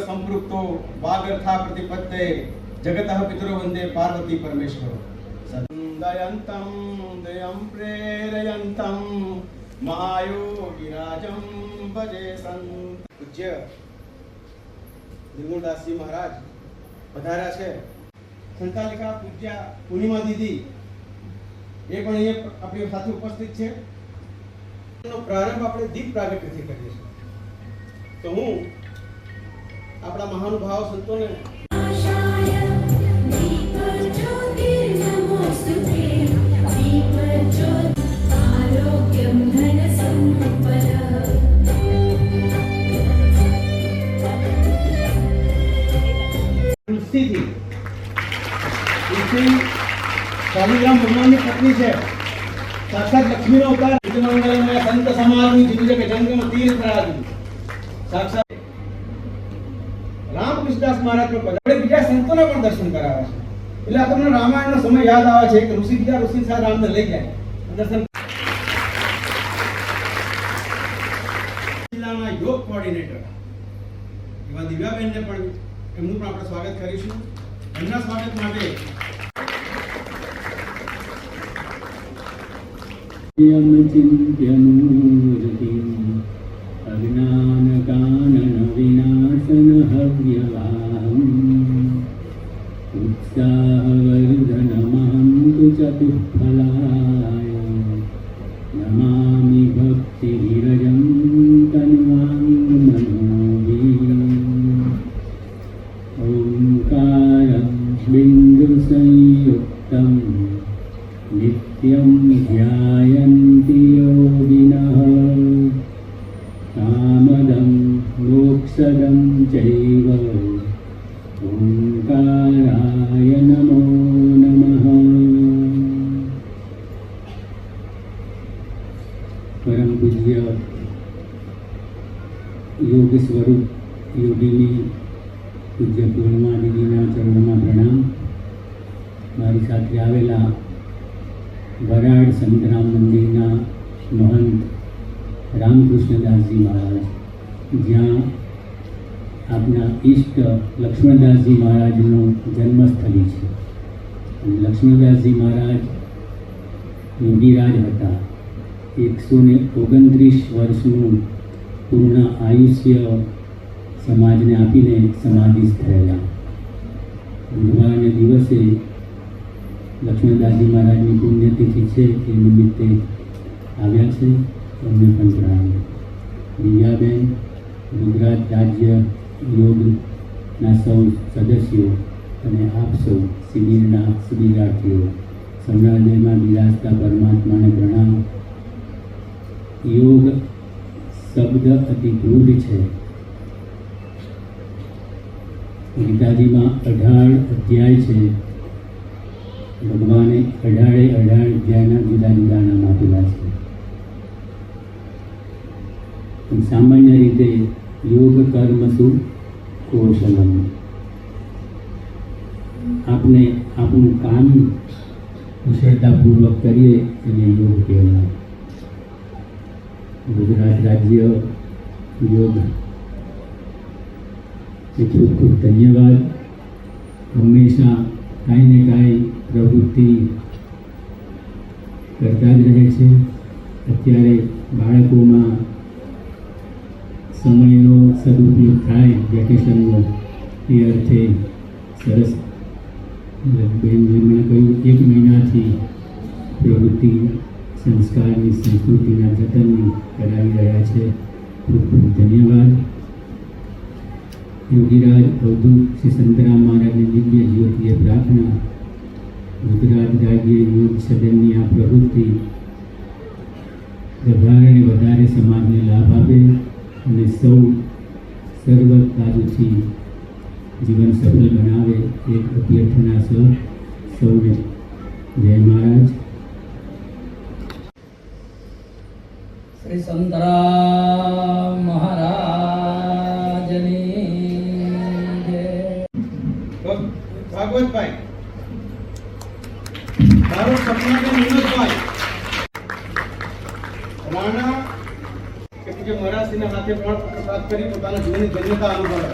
संपृक्तो वागर्था प्रतिपत्ते जगतः पितरो वंदे पार्वती परमेश्वरो सदयन्तं दयं प्रेरयन्तं महायोगिराजं भजे संत। पूज्य निर्मलदास जी महाराज पधार्या छे। संतालिका पूज्या पूर्णिमा दीदी એ પણ અહીંયા આપણી સાથે ઉપસ્થિત છે। નો પ્રારંભ આપણે દીપ પ્રાગટ્યથી કરીએ છીએ। તો હું આપણા મહાનુભાવ સંતોને तुलसी शालिग्राम भगवान की पत्नी है। साक्षात लक्ष्मी नो अवतार मंगल में संत समाज में जीवित के जंग में तीर्थ राज साक्षात रामकृष्णदास महाराज को बड़े बीजा संतों ने पण दर्शन करावे छे। એટલે આપણને રામાયણનો સમય યાદ આવે છે કે ઋષિ બીજા ઋષિ સાથે રામને લઈ જાય દર્શન। જિલ્લાના યોગ કોઓર્ડિનેટર એવા દિવ્યાબેનને પણ એમનું પણ આપણે સ્વાગત કરીશું। એમના સ્વાગત માટે उत्साहवर्धनमहन्तु चतुःफलाय नमामि भक्तिविरजं तन्वाङ्मनोभिः ओंकारं बिन्दुसंयुक्तं नित्यं ध्यायन्ति योगिनः कामदं मोक्षदं चैव ओंकाराय नमो नमः। परम पूज्य योग स्वरूप योगिनी पूज्य पूर्णिमा दीदीना चरणों प्रणाम। मारी साथे आवेला वराड संतराम मंदिरना महंत रामकृष्णदास जी महाराज ज्યાં આપના ઈષ્ટ લક્ષ્મણદાસજી મહારાજનું જન્મસ્થળી છે। લક્ષ્મણદાસજી મહારાજ યોગીરાજ હતા। 129 વર્ષનું પૂર્ણ આયુષ્ય સમાજને આપીને સમાધિસ્થ થયેલા। બુધવારને દિવસે લક્ષ્મણદાસજી મહારાજની પુણ્યતિથિ છે એ નિમિત્તે આવ્યા છે। એમને પણ પ્રણામ। દિવ્યાબેન ગુજરાત રાજ્ય યોગના સૌ સદસ્યો અને આપ સૌ શિબિરના શિબિરાર્થીઓ સૌના હૃદયમાં બિરાજતા પરમાત્માને પ્રણામ। યોગ શબ્દ અતિ ક્રૂર છે। ગીતાજીમાં 18 અધ્યાય છે। ભગવાને 18 અધ્યાયના જુદા જુદા નામ આપેલા છે। સામાન્ય રીતે योग कर्मसु कौशलम आपने आपनु काम कुशलतापूर्वक करिए એને योग કહેવાય। ગુજરાત રાજ્ય યોગ ખૂબ ખૂબ ધન્યવાદ। હંમેશા કાંઈ ને કાંઈ પ્રવૃત્તિ કરતા જ રહે છે। અત્યારે બાળકોમાં સમયનો સદુપયોગ થાય વેકેશનનો એ અર્થે સરસ બેન જેમણે કહ્યું 1 મહિનાથી પ્રવૃત્તિ સંસ્કારની સંસ્કૃતિના જતનની કરાવી રહ્યા છે। ખૂબ ખૂબ ધન્યવાદ। યોગીરાજ અવધૂત શ્રી સંતરામ મહારાજની દિવ્ય જ્યોતિએ પ્રાર્થના ગુજરાત રાજ્ય યોગ સદનની આ પ્રવૃત્તિ વધારે ને વધારે સમાજને લાભ આપે અને સૌ સર્વ બાજુથી જીવન સફળ બનાવે એક અભ્યર્થના સૌને જય મહારાજ। श्री संतराम महाराजनी जय। भागवत भाई मारो सपना के निमत भाई राणा કે જે મહારાજના હાથે પણ પ્રાપ્ત કરી પોતાના જીવનની ધન્યતા અનુભવે।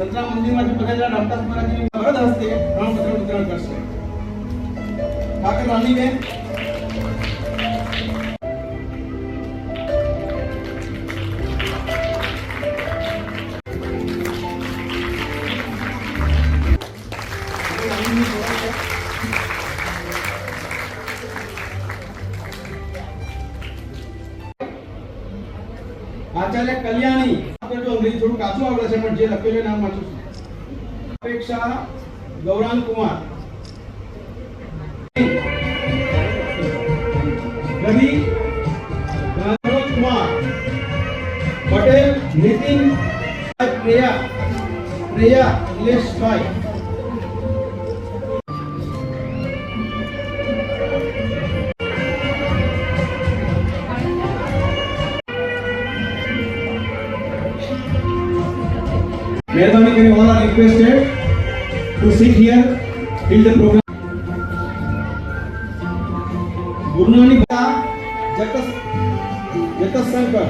સંતરામ મંદિરમાંથી પધારેલા રામદાસ મહારાજની વરદ હસ્તે પ્રમાણપત્ર વિતરણ કરશે. ઠાકર રાનીબેન આચાર્ય કલ્યાણી આપણે જો અંગ્રેજી થોડું કાચું આવડે છે પણ જે લખેલું નામ વાંચું છું. અપેક્ષા ગૌરાંગ કુમાર, રવિ મનોજ કુમાર પટેલ, નીતિન, પ્રિયા ઇલેશભાઈ. મહેરબાની કરીને all are requested to sit here till the program. ગુરુનાની બા જટાશંકર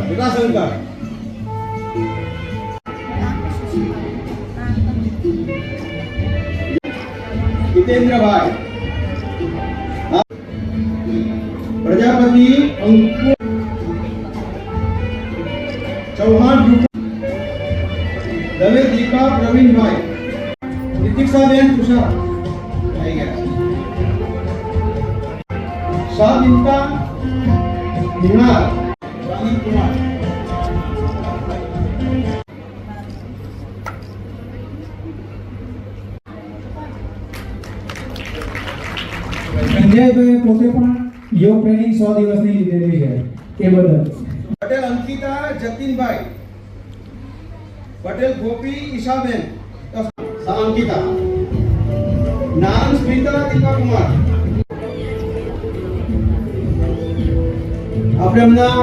જીતેન્દ્રભાઈ, પ્રજાપતિ અંકુ ચૌહાણ, દવે દીપા પ્રવીણભાઈ, પ્રતીક્ષાબેન તુષાર આવી ગયા, શાહ બિંતા નિહાર, રાની કુમાર. સંજયભાઈ પોતે પણ યોગ ટ્રેનિંગ 100 દિવસની લીધેલી છે એ બદલ. પટેલ અંકિતા જતીનભાઈ, પટેલ ગોપી ઈશાબેન, અંકિતા નારાયણ સ્મિતા દીપા કુમાર. આપણે એમના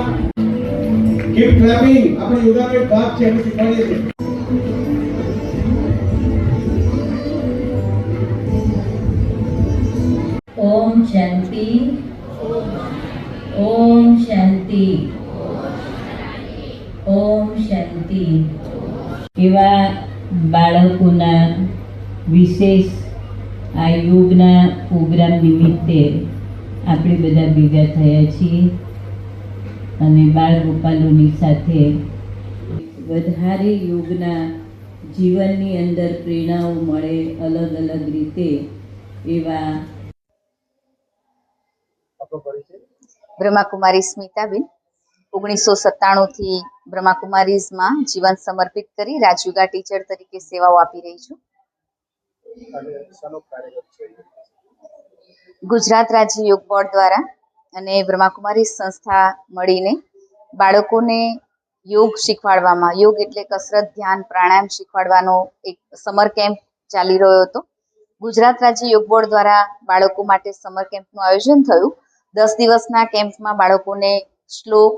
કીપ ક્લેપિંગ આપણે યોગાનો એક ભાગ છે આપણે શીખવાડીએ છીએ. ओम शांति ओम शांति ओम शांति एवा बाळकोना विशेष आ योगना प्रोग्राम निमित्ते આપણે બધા ભેગા થયા છીએ અને બાળગોપાલોની સાથે વધારે યોગના જીવનની અંદર પ્રેરણાઓ મળે અલગ અલગ રીતે એવા. બ્રહ્માકુમારી સ્મિતાબેન 1997 થી બ્રહ્માકુમારીઝમાં જીવન સમર્પિત કરી રાજયોગા ટીચર તરીકે સેવાઓ આપી રહી છું. ગુજરાત રાજ્ય યોગ બોર્ડ દ્વારા અને બ્રહ્માકુમારી સંસ્થા મળીને બાળકોને યોગ શીખવાડવામાં, યોગ એટલે કસરત, ધ્યાન, પ્રાણાયામ શીખવાડવાનો એક સમર કેમ્પ ચાલી રહ્યો હતો. ગુજરાત રાજ્ય યોગ બોર્ડ દ્વારા બાળકો માટે સમર કેમ્પનું આયોજન થયું. 10 દિવસના કેમ્પમાં બાળકોને શ્લોક,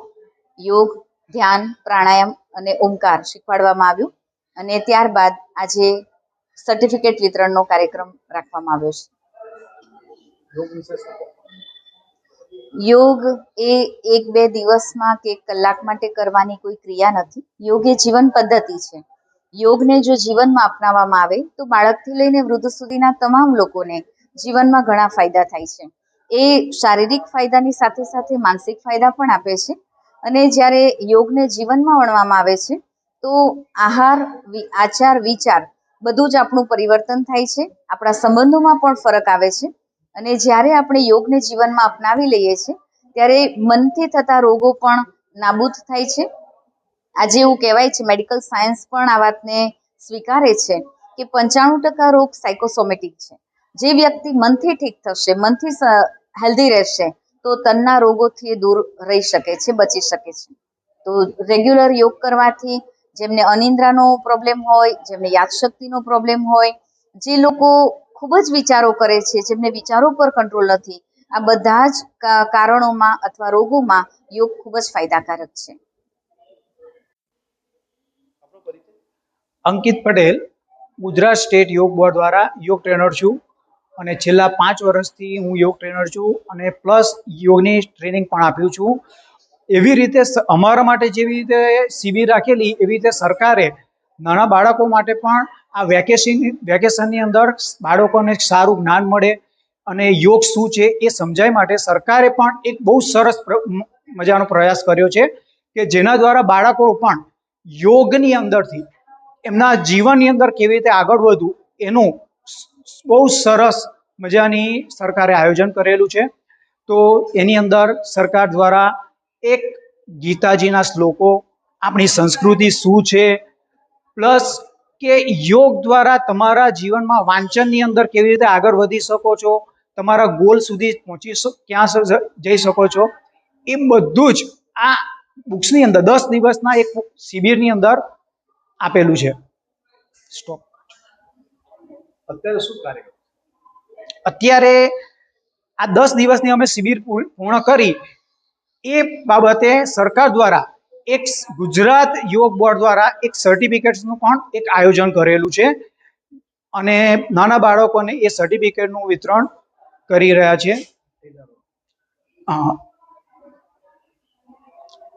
યોગ, ધ્યાન, પ્રાણાયામ અને ઓમકાર શીખવાડવામાં આવ્યું અને ત્યારબાદ આજે સર્ટિફિકેટ વિતરણનો કાર્યક્રમ રાખવામાં આવ્યો છે. યોગ એ 1-2 દિવસમાં કે 1 કલાક માટે કરવાની કોઈ ક્રિયા નથી. યોગ એ જીવન પદ્ધતિ છે. યોગને જો જીવનમાં અપનાવવામાં આવે તો બાળકથી લઈને વૃદ્ધ સુધીના તમામ લોકોને જીવનમાં ઘણા ફાયદા થાય છે. એ શારીરિક ફાયદાની સાથે સાથે માનસિક ફાયદા પણ આપે છે. અને જ્યારે યોગને જીવનમાં વણવામાં આવે છે તો આહાર, આચાર, વિચાર બધું જ આપણું પરિવર્તન થાય છે. આપણા સંબંધોમાં પણ ફરક આવે છે. અને જ્યારે આપણે યોગને જીવનમાં અપનાવી લઈએ છીએ ત્યારે મનથી થતા રોગો પણ નાબૂદ થાય છે. આજે એવું કહેવાય છે, મેડિકલ સાયન્સ પણ આ વાતને સ્વીકારે છે કે 95% રોગ સાયકોસોમેટિક છે. જે વ્યક્તિ મનથી ઠીક થશે, મનથી હેલ્ધી રહેશે તો તનના રોગોથી દૂર રહી શકે છે, બચી શકે છે. તો રેગ્યુલર યોગ કરવાથી જેમને અનિદ્રાનો પ્રોબ્લેમ હોય, જેમને યાદશક્તિનો પ્રોબ્લેમ હોય, જે લોકો ખૂબ જ વિચારો કરે છે, જેમને વિચારો પર કંટ્રોલ નથી, આ બધા જ કારણોમાં અથવા રોગોમાં યોગ ખૂબ જ ફાયદાકારક છે. અંકિત પટેલ, ગુજરાત સ્ટેટ યોગ બોર્ડ દ્વારા યોગ ટ્રેનર છું અને છેલ્લા 5 વર્ષથી હું યોગ ટ્રેનર છું અને પ્લસ યોગની ટ્રેનિંગ પણ આપ્યું છું. એવી રીતે અમારા માટે જેવી રીતે શિબિર રાખેલી એવી રીતે સરકારે નાના બાળકો માટે પણ આ વેકેશનની અંદર બાળકોને સારું જ્ઞાન મળે અને યોગ શું છે એ સમજાય માટે સરકારે પણ એક બહુ સરસ મજાનો પ્રયાસ કર્યો છે કે જેના દ્વારા બાળકો પણ યોગની અંદરથી એમના જીવનની અંદર કેવી રીતે આગળ વધવું એનું બહુ સરસ મજાની સરકારે આયોજન કરેલું છે. તો એની અંદર સરકાર દ્વારા એક ગીતાજીના શ્લોકો, આપણી સંસ્કૃતિ શું છે, પ્લસ કે યોગ દ્વારા તમારા જીવનમાં વાંચનની અંદર કેવી રીતે આગળ વધી શકો છો, તમારા ગોલ સુધી ક્યાં જઈ શકો છો, એ બધું જ આ બુક્સની અંદર 10 દિવસના એક શિબિરની અંદર આપેલું છે. સ્ટોપ. અત્યારે શું કાર્ય? અત્યારે આ 10 દિવસની અમે શિબિર પૂર્ણ કરી એ બાબતે સરકાર દ્વારા એક ગુજરાત યોગ બોર્ડ દ્વારા એક સર્ટિફિકેટ્સનું પણ એક આયોજન કરેલું છે અને નાના બાળકોને એ સર્ટિફિકેટનું વિતરણ કરી રહ્યા છે.